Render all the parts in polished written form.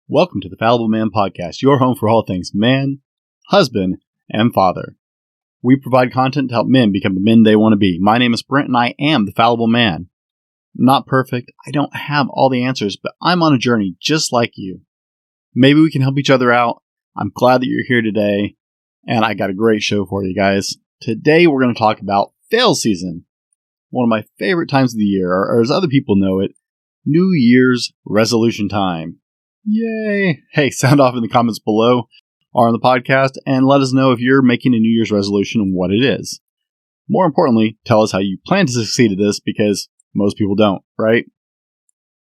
Welcome to the Fallible Man Podcast, your home for all things man, husband, and father. We provide content to help men become the men they want to be. My name is Brent, and I am the Fallible Man. I'm not perfect. I don't have all the answers, but I'm on a journey just like you. Maybe we can help each other out. I'm glad that you're here today, and I got a great show for you guys. Today, we're going to talk about fail season, one of my favorite times of the year, or as other people know it, New Year's resolution time. Yay! Hey, sound off in the comments below or on the podcast and let us know if you're making a New Year's resolution and what it is. More importantly, tell us how you plan to succeed at this because most people don't, right?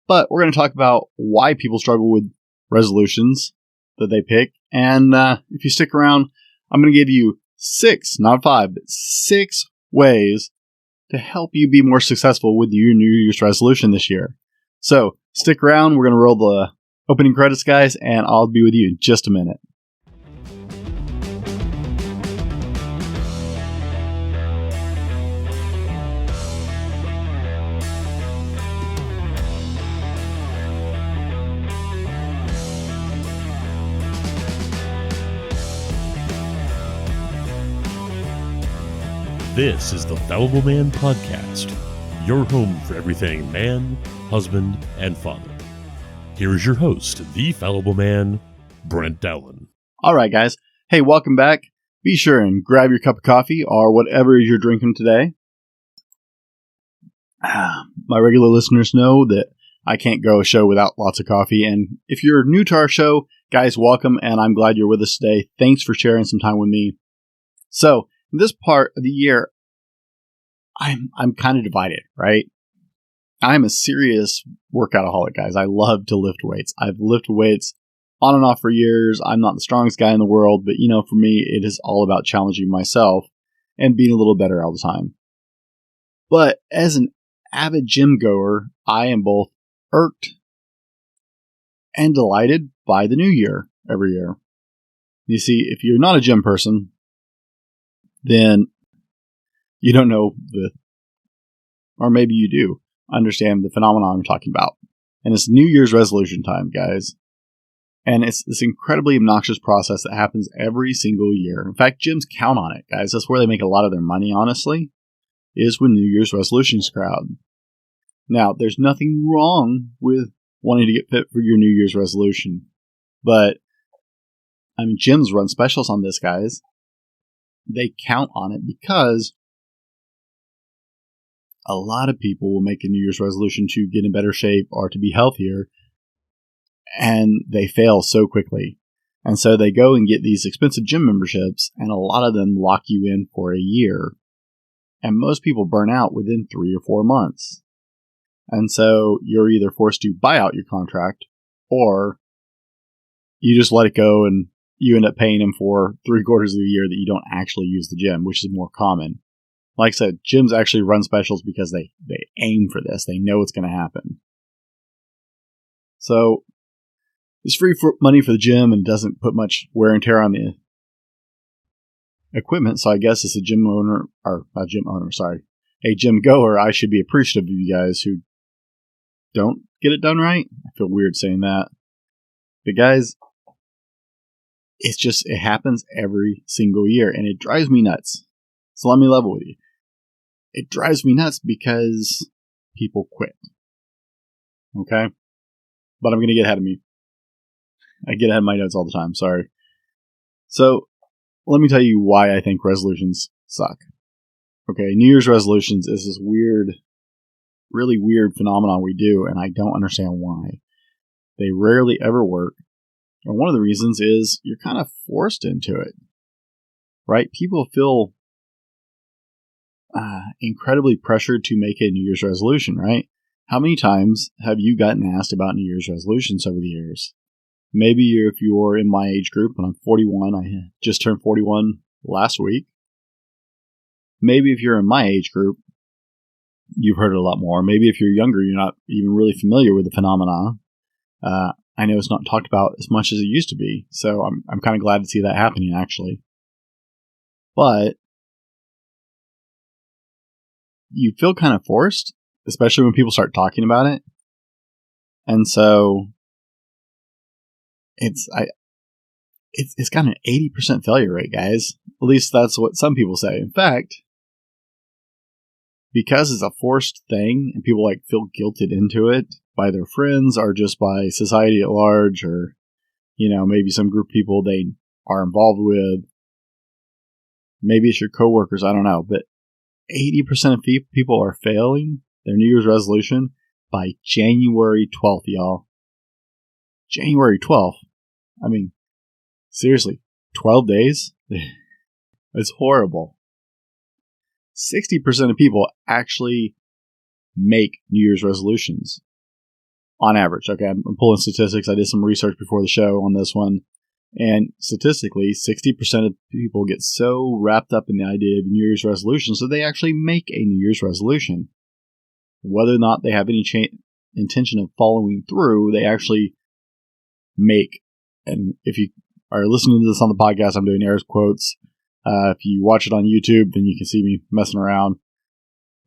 But we're going to talk about why people struggle with resolutions that they pick. And if you stick around, I'm going to give you 6, not 5, but 6 ways to help you be more successful with your New Year's resolution this year. So stick around. We're going to roll the opening credits, guys, and I'll be with you in just a minute. This is the Fallible Man Podcast, your home for everything man, husband, and father. Here is your host, the Fallible Man, Brent Dowling. All right, guys. Hey, welcome back. Be sure and grab your cup of coffee or whatever you're drinking today. My regular listeners know that I can't go a show without lots of coffee. And if you're new to our show, guys, welcome, and I'm glad you're with us today. Thanks for sharing some time with me. So, in this part of the year, I'm kind of divided, right? I'm a serious workoutaholic, guys. I love to lift weights. I've lifted weights on and off for years. I'm not the strongest guy in the world, but for me, it is all about challenging myself and being a little better all the time. But as an avid gym goer, I am both irked and delighted by the new year every year. You see, if you're not a gym person, then you don't know or maybe you do understand the phenomenon I'm talking about. And it's New Year's resolution time, guys. And it's this incredibly obnoxious process that happens every single year. In fact, gyms count on it, guys. That's where they make a lot of their money, honestly, is with New Year's resolutions crowd. Now, there's nothing wrong with wanting to get fit for your New Year's resolution. But, gyms run specials on this, guys. They count on it because a lot of people will make a New Year's resolution to get in better shape or to be healthier, and they fail so quickly. And so they go and get these expensive gym memberships, and a lot of them lock you in for a year. And most people burn out within 3 or 4 months. And so you're either forced to buy out your contract, or you just let it go and you end up paying them for 3/4 of the year that you don't actually use the gym, which is more common. Like I said, gyms actually run specials because they aim for this. They know it's going to happen. So it's free money for the gym and doesn't put much wear and tear on the equipment. So I guess as a gym owner, a gym goer, I should be appreciative of you guys who don't get it done right. I feel weird saying that. But guys, it happens every single year and it drives me nuts. So let me level with you. It drives me nuts because people quit. Okay? But I'm going to get ahead of me. I get ahead of my notes all the time. Sorry. So let me tell you why I think resolutions suck. Okay, New Year's resolutions is this weird, really weird phenomenon we do, and I don't understand why. They rarely ever work. And one of the reasons is you're kind of forced into it. Right? People feel incredibly pressured to make a New Year's resolution, right? How many times have you gotten asked about New Year's resolutions over the years? Maybe if you're in my age group, and I'm 41, I just turned 41 last week. Maybe if you're in my age group, you've heard it a lot more. Maybe if you're younger, you're not even really familiar with the phenomena. I know it's not talked about as much as it used to be, so I'm kind of glad to see that happening, actually. But you feel kind of forced, especially when people start talking about it. And so it's got an 80% failure rate, guys. At least that's what some people say. In fact, because it's a forced thing and people like feel guilted into it by their friends or just by society at large, or maybe some group of people they are involved with. Maybe it's your coworkers, I don't know, but 80% of people are failing their New Year's resolution by January 12th, y'all. January 12th. I mean, seriously, 12 days? It's horrible. 60% of people actually make New Year's resolutions on average. Okay, I'm pulling statistics. I did some research before the show on this one. And statistically, 60% of people get so wrapped up in the idea of New Year's resolutions that they actually make a New Year's resolution. Whether or not they have any intention of following through, they actually make. And if you are listening to this on the podcast, I'm doing air quotes. If you watch it on YouTube, then you can see me messing around.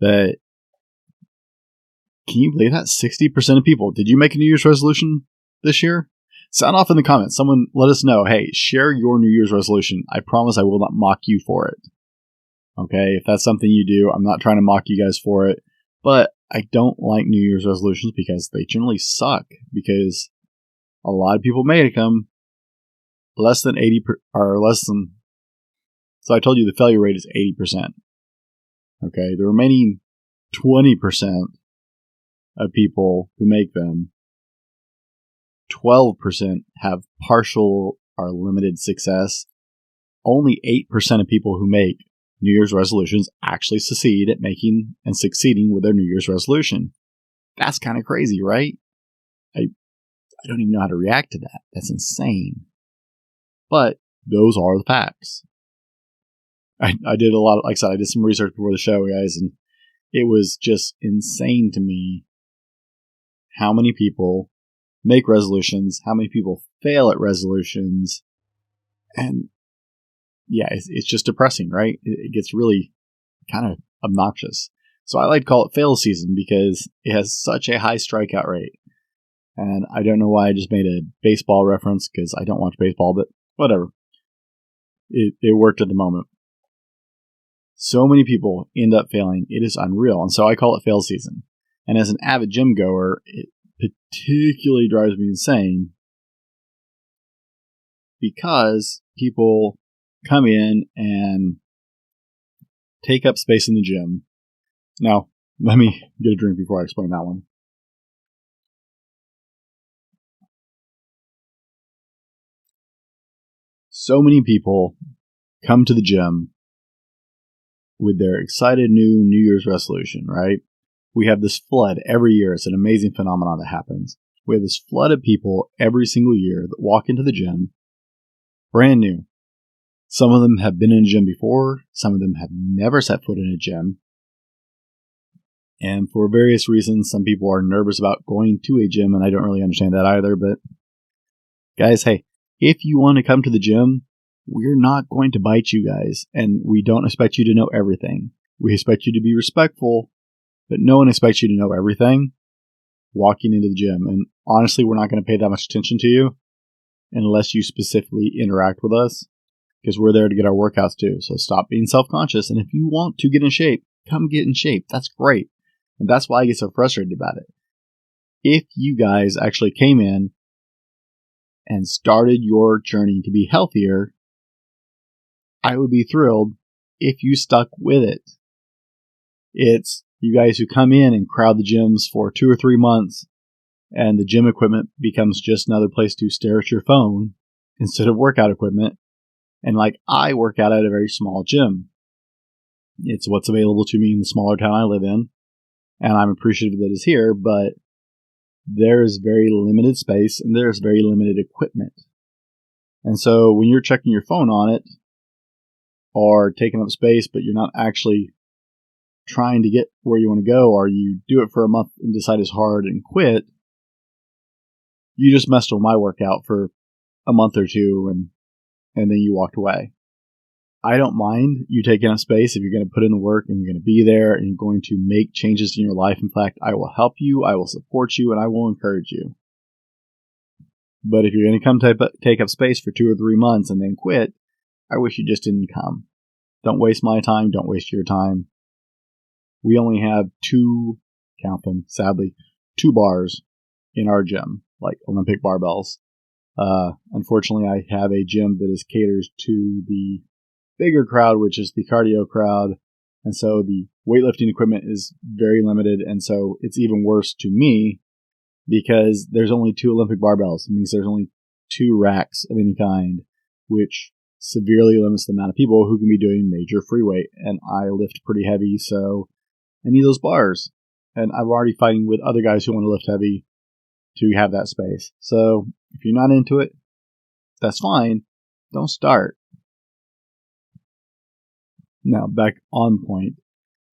But can you believe that? 60% of people. Did you make a New Year's resolution this year? Sound off in the comments. Someone let us know. Hey, share your New Year's resolution. I promise I will not mock you for it. Okay, if that's something you do, I'm not trying to mock you guys for it. But I don't like New Year's resolutions because they generally suck. Because a lot of people make them less than 80 or less than. So I told you the failure rate is 80%. Okay, the remaining 20% of people who make them, 12% have partial or limited success. Only 8% of people who make New Year's resolutions actually succeed at making and succeeding with their New Year's resolution. That's kind of crazy, right? I don't even know how to react to that. That's insane. But those are the facts. I did a lot of, like I said, I did some research before the show, guys, and it was just insane to me how many people make resolutions, how many people fail at resolutions, and yeah, it's just depressing, right? It gets really kind of obnoxious. So I like to call it fail season because it has such a high strikeout rate. And I don't know why I just made a baseball reference because I don't watch baseball, but whatever. It worked at the moment. So many people end up failing. It is unreal. And so I call it fail season. And as an avid gym goer, it particularly drives me insane because people come in and take up space in the gym. Now, let me get a drink before I explain that one. So many people come to the gym with their excited New Year's resolution, right? We have this flood every year. It's an amazing phenomenon that happens. We have this flood of people every single year that walk into the gym brand new. Some of them have been in a gym before. Some of them have never set foot in a gym. And for various reasons, some people are nervous about going to a gym, and I don't really understand that either. But guys, hey, if you want to come to the gym, we're not going to bite you guys, and we don't expect you to know everything. We expect you to be respectful, but no one expects you to know everything walking into the gym. And honestly, we're not going to pay that much attention to you unless you specifically interact with us, because we're there to get our workouts too. So stop being self-conscious. And if you want to get in shape, come get in shape. That's great. And that's why I get so frustrated about it. If you guys actually came in and started your journey to be healthier, I would be thrilled if you stuck with it. It's you guys who come in and crowd the gyms for 2 or 3 months, and the gym equipment becomes just another place to stare at your phone instead of workout equipment. And like, I work out at a very small gym. It's what's available to me in the smaller town I live in, and I'm appreciative that it's here, but there's very limited space and there's very limited equipment. And so when you're checking your phone on it, or taking up space, but you're not actually trying to get where you want to go, or you do it for a month and decide it's hard and quit, you just messed with my workout for a month or two and then you walked away. I don't mind you taking up space if you're going to put in the work and you're going to be there and you're going to make changes in your life. In fact, I will help you, I will support you, and I will encourage you. But if you're going to come take up space for 2 or 3 months and then quit, I wish you just didn't come. Don't waste my time. Don't waste your time. We only have 2, count them, sadly, 2 bars in our gym, like Olympic barbells. Unfortunately, I have a gym that caters to the bigger crowd, which is the cardio crowd. And so the weightlifting equipment is very limited. And so it's even worse to me because there's only 2 Olympic barbells. It means there's only 2 racks of any kind, which severely limits the amount of people who can be doing major free weight. And I lift pretty heavy, so I need those bars. And I'm already fighting with other guys who want to lift heavy to have that space. So if you're not into it, that's fine. Don't start. Now, back on point,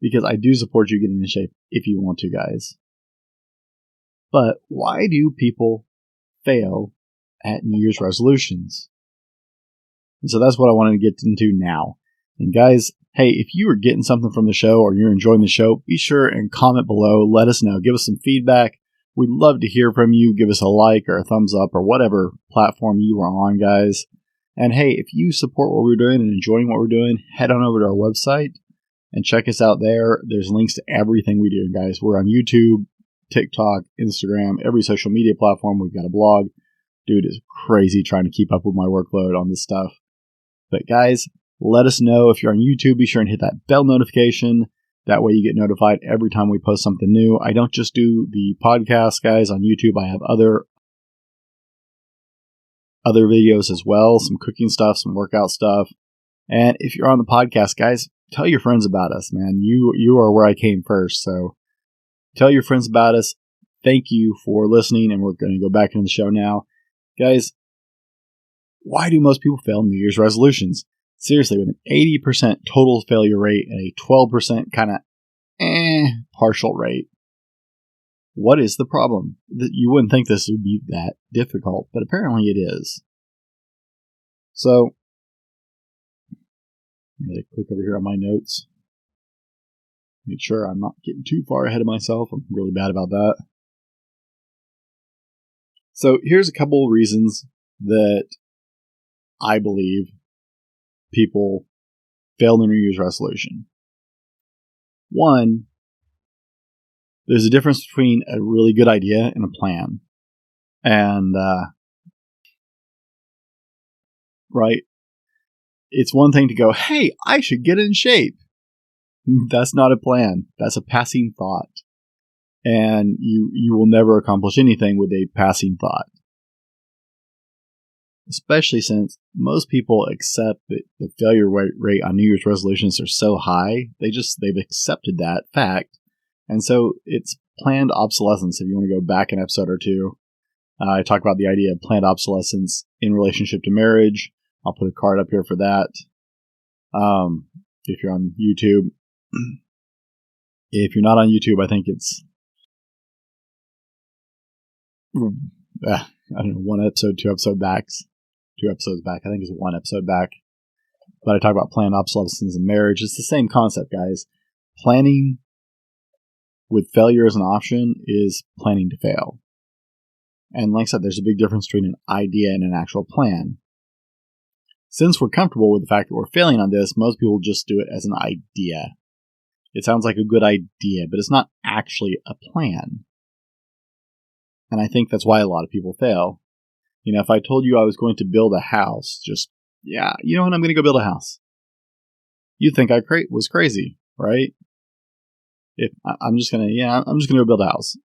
because I do support you getting in shape if you want to, guys. But why do people fail at New Year's resolutions? And so that's what I wanted to get into now. And guys, hey, if you are getting something from the show or you're enjoying the show, be sure and comment below. Let us know. Give us some feedback. We'd love to hear from you. Give us a like or a thumbs up or whatever platform you are on, guys. And hey, if you support what we're doing and enjoying what we're doing, head on over to our website and check us out there. There's links to everything we do, guys. We're on YouTube, TikTok, Instagram, every social media platform. We've got a blog. Dude, it's crazy trying to keep up with my workload on this stuff. But guys, let us know if you're on YouTube. Be sure and hit that bell notification. That way you get notified every time we post something new. I don't just do the podcast, guys, on YouTube. I have other videos as well, some cooking stuff, some workout stuff. And if you're on the podcast, guys, tell your friends about us, man. You are where I came first, so tell your friends about us. Thank you for listening, and we're going to go back into the show now. Guys, why do most people fail New Year's resolutions? Seriously, with an 80% total failure rate and a 12% kind of partial rate. What is the problem? You wouldn't think this would be that difficult, but apparently it is. So, I'm going to click over here on my notes. Make sure I'm not getting too far ahead of myself. I'm really bad about that. So, here's a couple of reasons that I believe people fail their New Year's resolution. One, there's a difference between a really good idea and a plan. And, right? It's one thing to go, hey, I should get in shape. That's not a plan. That's a passing thought. And you will never accomplish anything with a passing thought. Especially since most people accept that the failure rate on New Year's resolutions are so high, they've accepted that fact. And so it's planned obsolescence. If you want to go back an episode or two, I talk about the idea of planned obsolescence in relationship to marriage. I'll put a card up here for that. If you're on YouTube. If you're not on YouTube, I think it's I don't know, 1 episode, 2 episodes back. 2 episodes back. I think it's 1 episode back. But I talk about planned obsolescence in marriage. It's the same concept, guys. Planning with failure as an option is planning to fail. And like I said, there's a big difference between an idea and an actual plan. Since we're comfortable with the fact that we're failing on this, most people just do it as an idea. It sounds like a good idea, but it's not actually a plan. And I think that's why a lot of people fail. You know, if I told you I was going to build a house, you know what, I'm going to go build a house. You'd think I was crazy, right? If I'm just going to go build a house.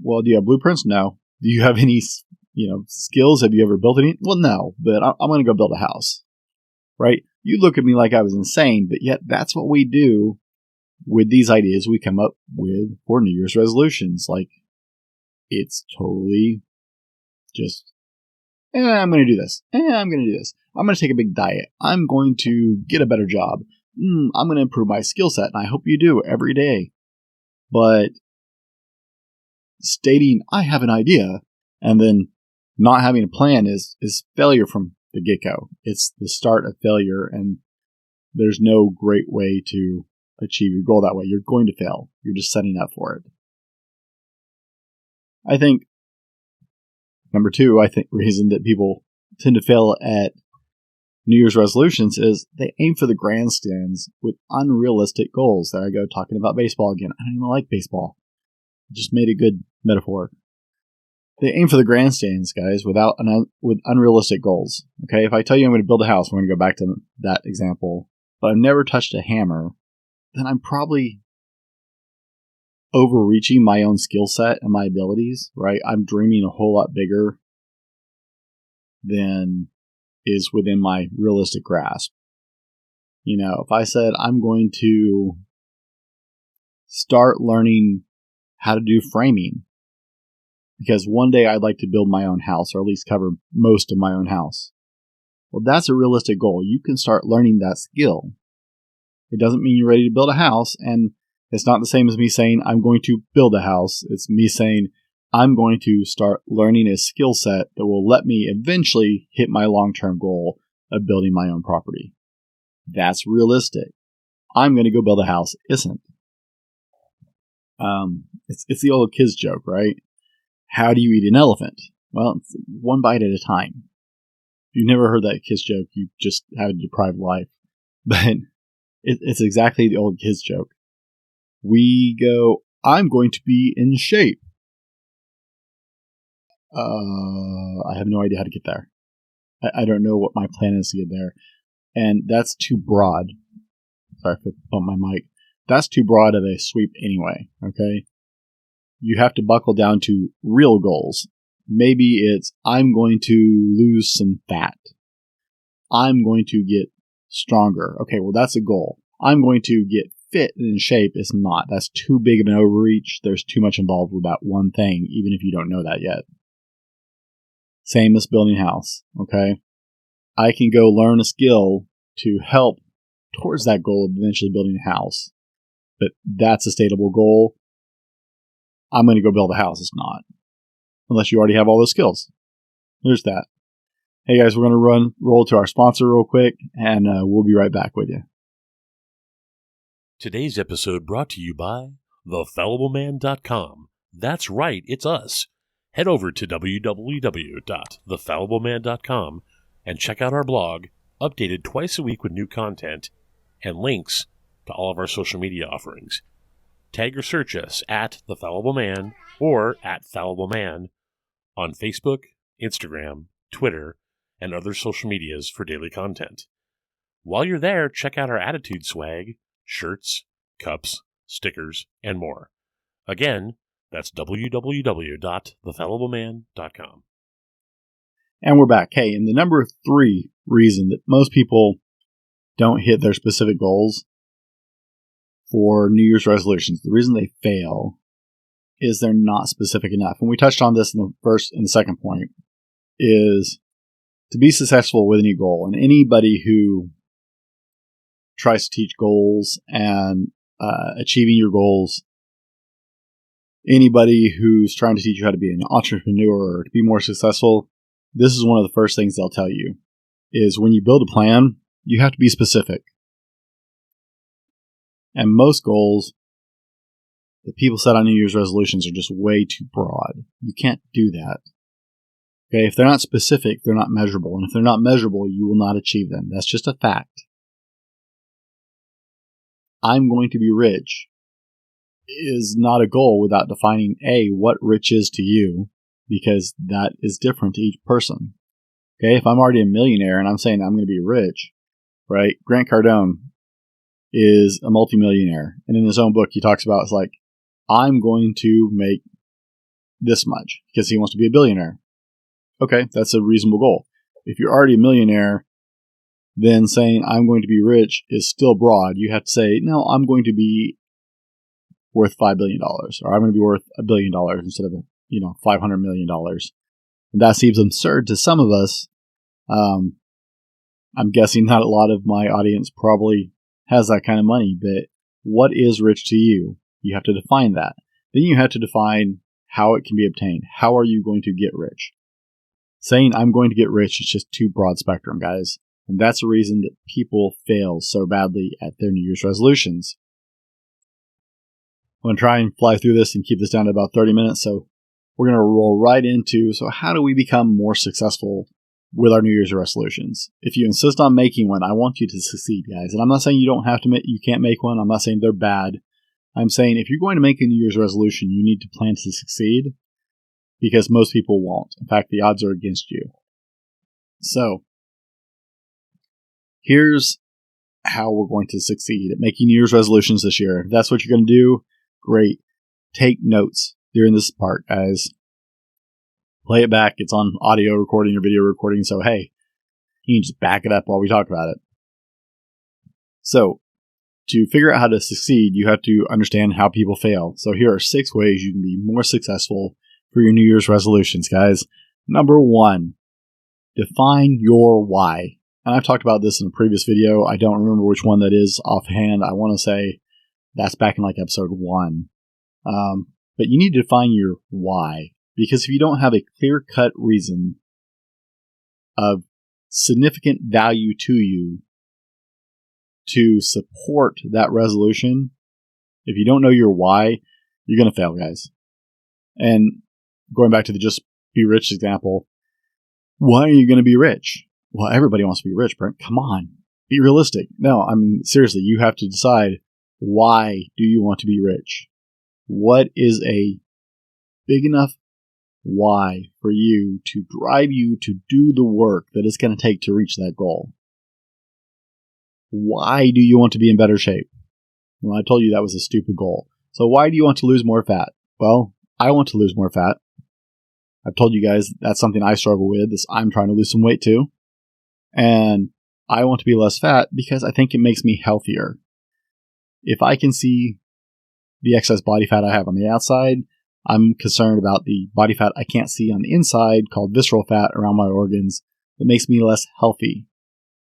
Well, do you have blueprints? No. Do you have any, skills? Have you ever built any? Well, no, but I'm going to go build a house, right? You look at me like I was insane, but yet that's what we do with these ideas we come up with for New Year's resolutions. Like, it's totally just, I'm going to do this. I'm going to do this. I'm going to take a big diet. I'm going to get a better job. I'm going to improve my skill set, and I hope you do every day. But stating, I have an idea, and then not having a plan is failure from the get-go. It's the start of failure, and there's no great way to achieve your goal that way. You're going to fail. You're just setting up for it. I think Number two, I think reason that people tend to fail at New Year's resolutions is they aim for the grandstands with unrealistic goals. There I go, talking about baseball again. I don't even like baseball. Just made a good metaphor. They aim for the grandstands, guys, with unrealistic goals. Okay, if I tell you I'm going to build a house, we're going to go back to that example, but I've never touched a hammer, then I'm probably overreaching my own skill set and my abilities, right? I'm dreaming a whole lot bigger than is within my realistic grasp. You know, if I said I'm going to start learning how to do framing, because one day I'd like to build my own house, or at least cover most of my own house. Well, that's a realistic goal. You can start learning that skill. It doesn't mean you're ready to build a house, and it's not the same as me saying I'm going to build a house. It's me saying I'm going to start learning a skill set that will let me eventually hit my long-term goal of building my own property. That's realistic. I'm going to go build a house isn't. It's the old kids joke, right? How do you eat an elephant? Well, it's one bite at a time. If you've never heard that kids joke, you just have a deprived life. But it's exactly the old kids joke. We go, I'm going to be in shape. I have no idea how to get there. I don't know what my plan is to get there. And that's too broad. Sorry if I bumped my mic. That's too broad of a sweep anyway, okay? You have to buckle down to real goals. Maybe it's, I'm going to lose some fat. I'm going to get stronger. Okay, well, that's a goal. I'm going to get fit and in shape is not. That's too big of an overreach. There's too much involved with that one thing, even if you don't know that yet. Same as building a house, okay? I can go learn a skill to help towards that goal of eventually building a house. But that's a stateable goal. I'm going to go build a house. It's not. Unless you already have all those skills. There's that. Hey guys, we're going to roll to our sponsor real quick, and we'll be right back with you. Today's episode brought to you by thefallibleman.com. That's right, it's us. Head over to www.thefallibleman.com and check out our blog, updated twice a week with new content and links to all of our social media offerings. Tag or search us at The Fallible Man or at Fallible Man on Facebook, Instagram, Twitter, and other social medias for daily content. While you're there, check out our attitude swag, shirts, cups, stickers, and more. Again, that's www.thefallibleman.com. And we're back. Hey, and the number 3 reason that most people don't hit their specific goals for New Year's resolutions, the reason they fail is they're not specific enough. And we touched on this in the first and the second point, is to be successful with any goal. And anybody who tries to teach goals and achieving your goals, anybody who's trying to teach you how to be an entrepreneur or to be more successful, this is one of the first things they'll tell you, is when you build a plan, you have to be specific. And most goals that people set on New Year's resolutions are just way too broad. You can't do that. Okay, if they're not specific, they're not measurable. And if they're not measurable, you will not achieve them. That's just a fact. I'm going to be rich is not a goal without defining, A, what rich is to you, because that is different to each person. Okay, if I'm already a millionaire and I'm saying I'm going to be rich, right? Grant Cardone is a multimillionaire. And in his own book, he talks about, it's like, I'm going to make this much because he wants to be a billionaire. Okay, that's a reasonable goal. If you're already a millionaire, then saying I'm going to be rich is still broad. You have to say, no, I'm going to be worth $5 billion, or I'm going to be worth $1 billion instead of, $500 million. And that seems absurd to some of us. I'm guessing not a lot of my audience probably has that kind of money, but what is rich to you? You have to define that. Then you have to define how it can be obtained. How are you going to get rich? Saying I'm going to get rich is just too broad spectrum, guys. And that's the reason that people fail so badly at their New Year's resolutions. I'm going to try and fly through this and keep this down to about 30 minutes, so we're going to roll right into, so how do we become more successful with our New Year's resolutions? If you insist on making one, I want you to succeed, guys. And I'm not saying you don't have to you can't make one. I'm not saying they're bad. I'm saying if you're going to make a New Year's resolution, you need to plan to succeed, because most people won't. In fact, the odds are against you. So, here's how we're going to succeed at making New Year's resolutions this year. If that's what you're going to do, great. Take notes during this part, guys. Play it back. It's on audio recording or video recording, so hey, you can just back it up while we talk about it. So, to figure out how to succeed, you have to understand how people fail. So here are 6 ways you can be more successful for your New Year's resolutions, guys. Number 1, define your why. And I've talked about this in a previous video. I don't remember which one that is offhand. I want to say that's back in like episode 1. But you need to define your why. Because if you don't have a clear-cut reason of significant value to you to support that resolution, if you don't know your why, you're going to fail, guys. And going back to the just be rich example, why are you going to be rich? Well, everybody wants to be rich, Brent. Come on. Be realistic. No, I mean, seriously, you have to decide, why do you want to be rich? What is a big enough why for you to drive you to do the work that it's going to take to reach that goal? Why do you want to be in better shape? Well, I told you that was a stupid goal. So why do you want to lose more fat? Well, I want to lose more fat. I've told you guys that's something I struggle with. I'm trying to lose some weight too. And I want to be less fat because I think it makes me healthier. If I can see the excess body fat I have on the outside, I'm concerned about the body fat I can't see on the inside, called visceral fat around my organs, that makes me less healthy.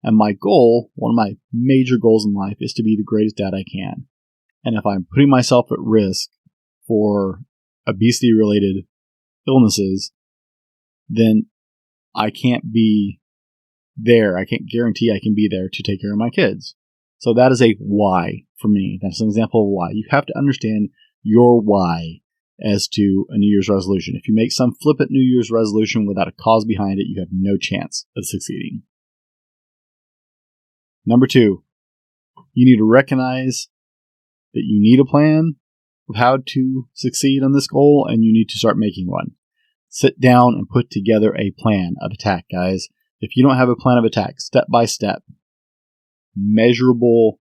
And my goal, one of my major goals in life, is to be the greatest dad I can. And if I'm putting myself at risk for obesity-related illnesses, then I can't be there. I can't guarantee I can be there to take care of my kids. So that is a why for me. That's an example of why. You have to understand your why as to a New Year's resolution. If you make some flippant New Year's resolution without a cause behind it, you have no chance of succeeding. Number 2, you need to recognize that you need a plan of how to succeed on this goal, and you need to start making one. Sit down and put together a plan of attack, guys. If you don't have a plan of attack, step by step, measurable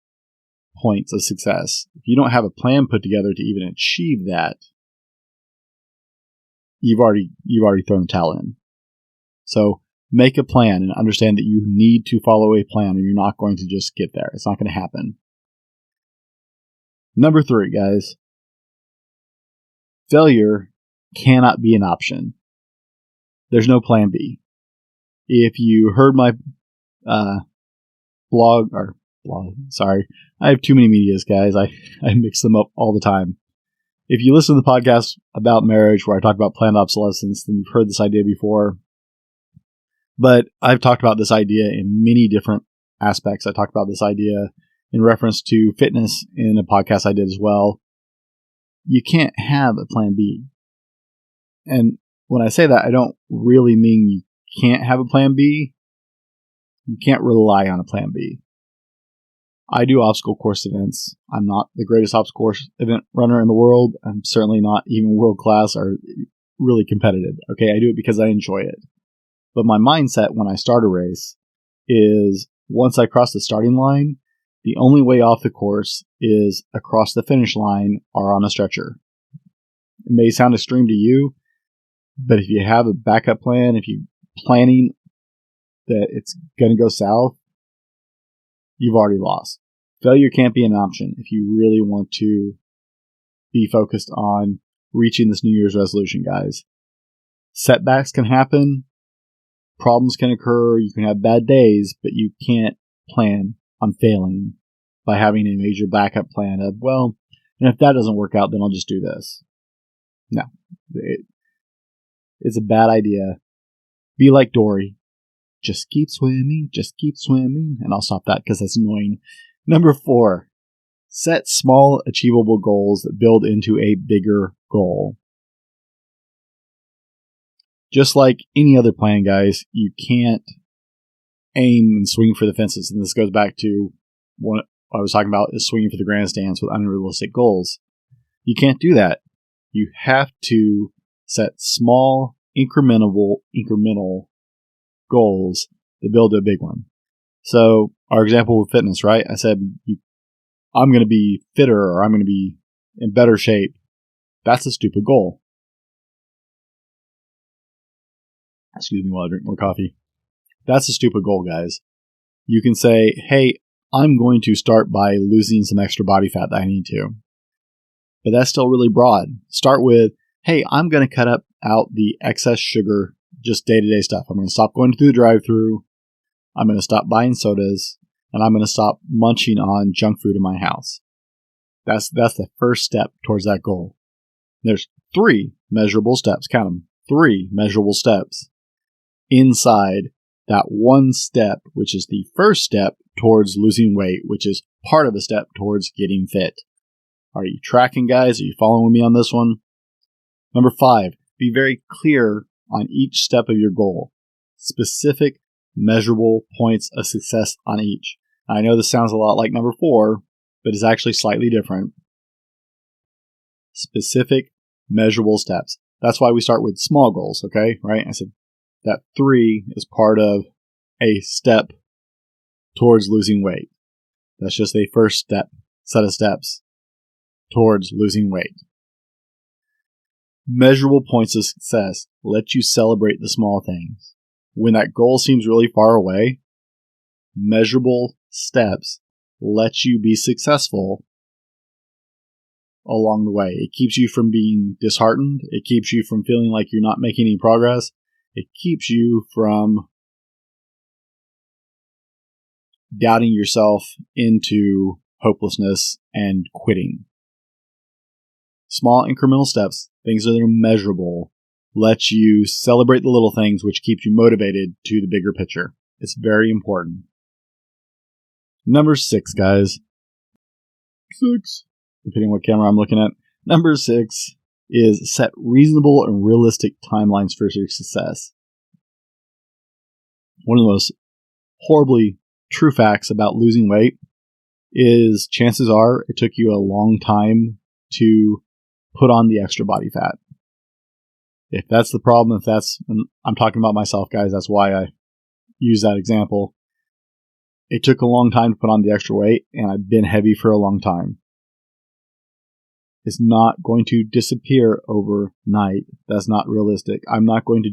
points of success, if you don't have a plan put together to even achieve that, you've already thrown the towel in. So make a plan and understand that you need to follow a plan, or you're not going to just get there. It's not going to happen. Number 3, guys. Failure cannot be an option. There's no plan B. If you heard my blog, sorry, I have too many medias, guys. I mix them up all the time. If you listen to the podcast about marriage where I talk about planned obsolescence, then you've heard this idea before. But I've talked about this idea in many different aspects. I talked about this idea in reference to fitness in a podcast I did as well. You can't have a plan B. And when I say that, I don't really mean you can't have a plan B. You can't rely on a plan B. I do obstacle course events. I'm not the greatest obstacle course event runner in the world. I'm certainly not even world class or really competitive. Okay, I do it because I enjoy it. But my mindset when I start a race is once I cross the starting line, the only way off the course is across the finish line or on a stretcher. It may sound extreme to you, but if you have a backup plan, if you're planning that it's going to go south, you've already lost. Failure can't be an option if you really want to be focused on reaching this New Year's resolution, guys. Setbacks can happen. Problems can occur. You can have bad days, but you can't plan on failing by having a major backup plan of, well, and if that doesn't work out, then I'll just do this. No. It's a bad idea. Be like Dory. Just keep swimming, and I'll stop that because that's annoying. Number 4, set small, achievable goals that build into a bigger goal. Just like any other plan, guys, you can't aim and swing for the fences. And this goes back to what I was talking about, is swinging for the grandstands with unrealistic goals. You can't do that. You have to set small, incremental goals to build a big one. So our example with fitness, right? I said, I'm going to be fitter, or I'm going to be in better shape. That's a stupid goal. Excuse me while I drink more coffee. That's a stupid goal, guys. You can say, hey, I'm going to start by losing some extra body fat that I need to. But that's still really broad. Start with, hey, I'm going to cut out the excess sugar, just day-to-day stuff. I'm going to stop going through the drive-thru. I'm going to stop buying sodas. And I'm going to stop munching on junk food in my house. That's the first step towards that goal. There's 3 measurable steps. Count them. 3 measurable steps inside that one step, which is the first step towards losing weight, which is part of the step towards getting fit. Are you tracking, guys? Are you following me on this one? Number 5, be very clear on each step of your goal. Specific, measurable points of success on each. I know this sounds a lot like number 4, but it's actually slightly different. Specific, measurable steps. That's why we start with small goals, okay? Right? I said that 3 is part of a step towards losing weight. That's just a first set of steps towards losing weight. Measurable points of success let you celebrate the small things. When that goal seems really far away, measurable steps let you be successful along the way. It keeps you from being disheartened. It keeps you from feeling like you're not making any progress. It keeps you from doubting yourself into hopelessness and quitting. Small incremental steps, things that are measurable, let you celebrate the little things, which keeps you motivated to the bigger picture. It's very important. Number 6, guys. 6. Depending on what camera I'm looking at. Number 6 is set reasonable and realistic timelines for your success. One of the most horribly true facts about losing weight is chances are it took you a long time to put on the extra body fat. If that's the problem, and I'm talking about myself, guys, that's why I use that example. It took a long time to put on the extra weight, and I've been heavy for a long time. It's not going to disappear overnight. That's not realistic. I'm not going to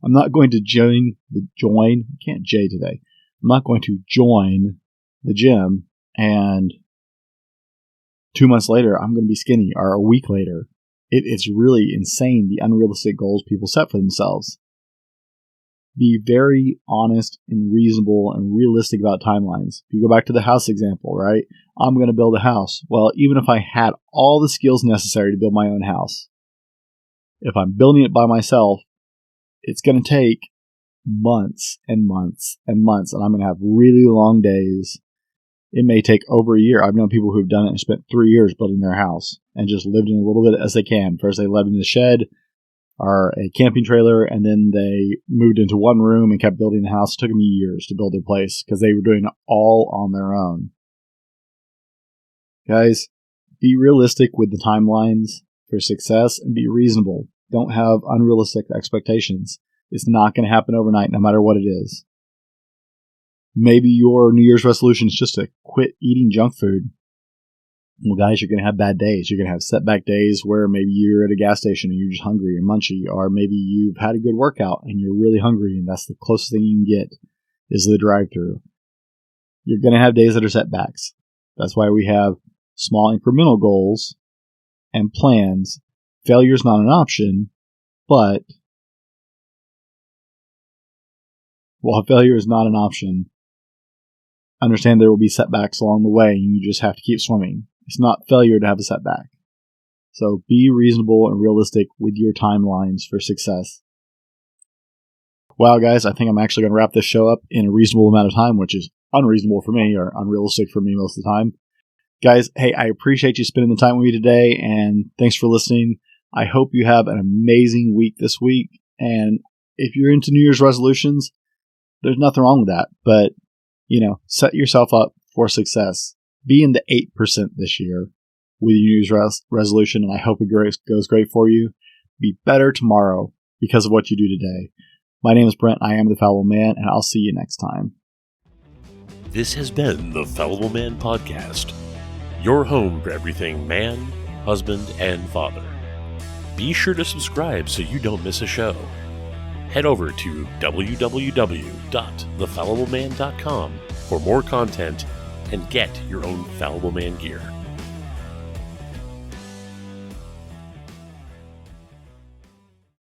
I'm not going to can't J today. I'm not going to join the gym and 2 months later I'm going to be skinny, or a week later. It's really insane, the unrealistic goals people set for themselves. Be very honest and reasonable and realistic about timelines. If you go back to the house example, right? I'm going to build a house. Well, even if I had all the skills necessary to build my own house, if I'm building it by myself, it's going to take months and months and months, and I'm going to have really long days. It may take over a year. I've known people who've done it and spent 3 years building their house and just lived in a little bit as they can. First, they lived in a shed or a camping trailer, and then they moved into one room and kept building the house. It took them years to build their place because they were doing it all on their own. Guys, be realistic with the timelines for success and be reasonable. Don't have unrealistic expectations. It's not going to happen overnight, no matter what it is. Maybe your New Year's resolution is just to quit eating junk food. Well, guys, you're going to have bad days. You're going to have setback days where maybe you're at a gas station and you're just hungry and munchy, or maybe you've had a good workout and you're really hungry, and that's the closest thing you can get is the drive-thru. You're going to have days that are setbacks. That's why we have small incremental goals and plans. Failure is not an option, but while failure is not an option, understand there will be setbacks along the way, and you just have to keep swimming. It's not failure to have a setback. So be reasonable and realistic with your timelines for success. Wow, guys, I think I'm actually going to wrap this show up in a reasonable amount of time, which is unreasonable for me, or unrealistic for me most of the time. Guys, hey, I appreciate you spending the time with me today, and thanks for listening. I hope you have an amazing week this week. And if you're into New Year's resolutions, there's nothing wrong with that. But, set yourself up for success. Be in the 8% this year with your New Year's resolution, and I hope it goes great for you. Be better tomorrow because of what you do today. My name is Brent. I am the Fallible Man, and I'll see you next time. This has been the Fallible Man Podcast, your home for everything man, husband, and father. Be sure to subscribe so you don't miss a show. Head over to www.thefallibleman.com for more content and get your own Fallible Man gear.